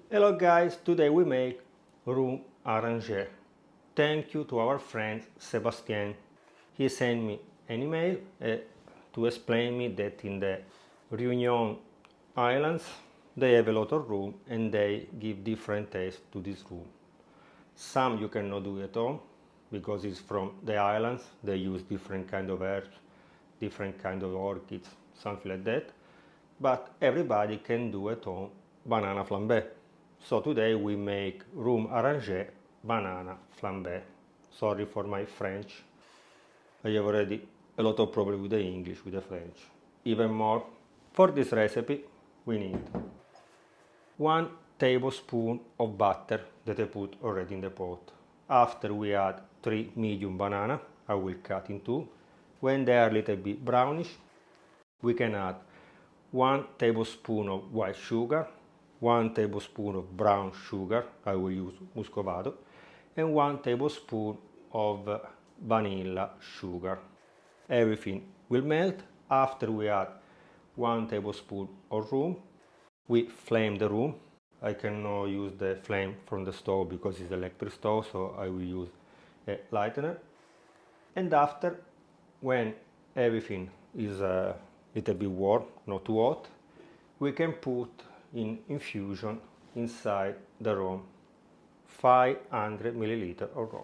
Hello guys, today we make RUM arrangé. Thank you to our friend Sebastien. He sent me an email to explain me that in the Reunion Islands they have a lot of rum and they give different tastes to this rum. Some you cannot do at home because it's from the islands, they use different kind of herbs, different kind of orchids, something like that. But everybody can do at home banana flambe. So today we make RUM arrangé banana flambe. Sorry for my French. I have already a lot of problem with the English, with the French. Even more. For this recipe we need 1 tablespoon of butter that I put already in the pot. After we add 3 medium banana, I will cut in two. When they are a little bit brownish, we can add 1 tablespoon of white sugar, 1 tablespoon of brown sugar, I will use muscovado, and 1 tablespoon of vanilla sugar. Everything will melt. After we add 1 tablespoon of rum, we flame the rum. I cannot use the flame from the stove because it's electric stove, so I will use a lightener. And after, when everything is a little bit warm, not too hot, we can put in infusion inside the rum 500 milliliters of rum.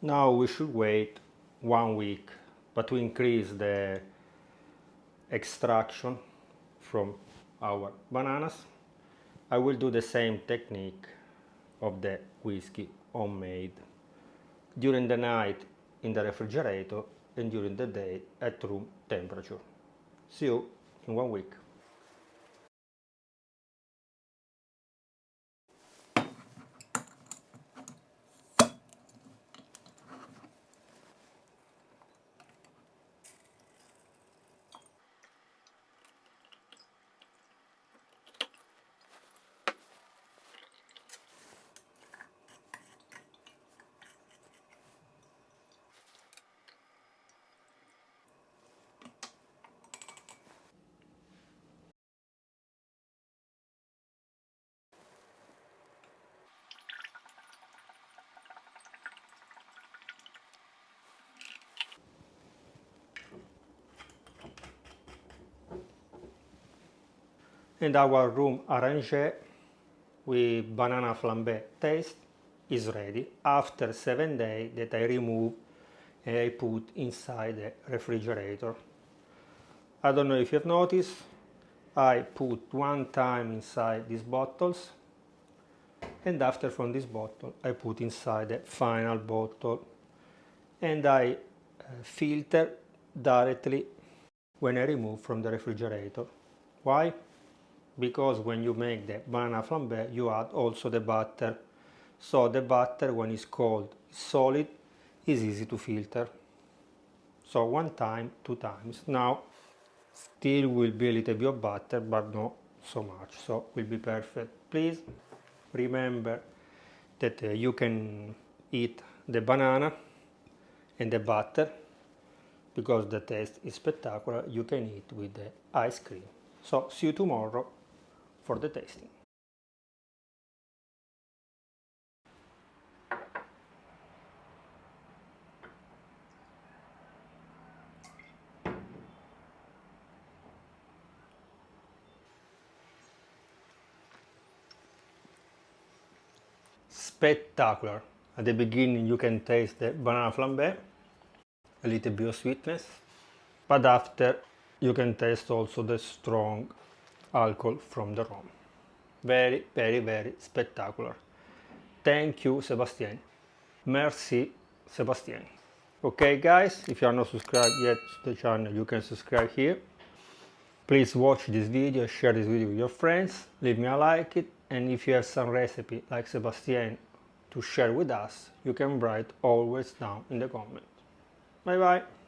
Now we should wait 1 week, but to increase the extraction from our bananas, I will do the same technique of the whiskey homemade. During the night in the refrigerator and during the day at room temperature. See you in 1 week. And our RUM arrangé with banana flambe taste is ready after 7 days that I remove and I put inside the refrigerator. I don't know if you've noticed, I put 1 time inside these bottles and after from this bottle I put inside the final bottle and I filter directly when I remove from the refrigerator. Why? Because when you make the banana flambe you add also the butter, so the butter when it's cold, solid, is easy to filter. So 1 time, 2 times. Now still will be a little bit of butter but not so much, so will be perfect. Please remember that you can eat the banana and the butter, because the taste is spectacular, you can eat with the ice cream. So see you tomorrow for the tasting. Spectacular. At the beginning you can taste the banana flambe, a little bit of sweetness, but after you can taste also the strong alcohol from the rum. Very, very, very spectacular. Thank you, Sebastien. Merci, Sebastien. Okay guys, if you are not subscribed yet to the channel, you can subscribe here. Please watch this video, share this video with your friends, leave me a like it, and if you have some recipe like Sebastien to share with us, you can write always down in the comments. Bye bye!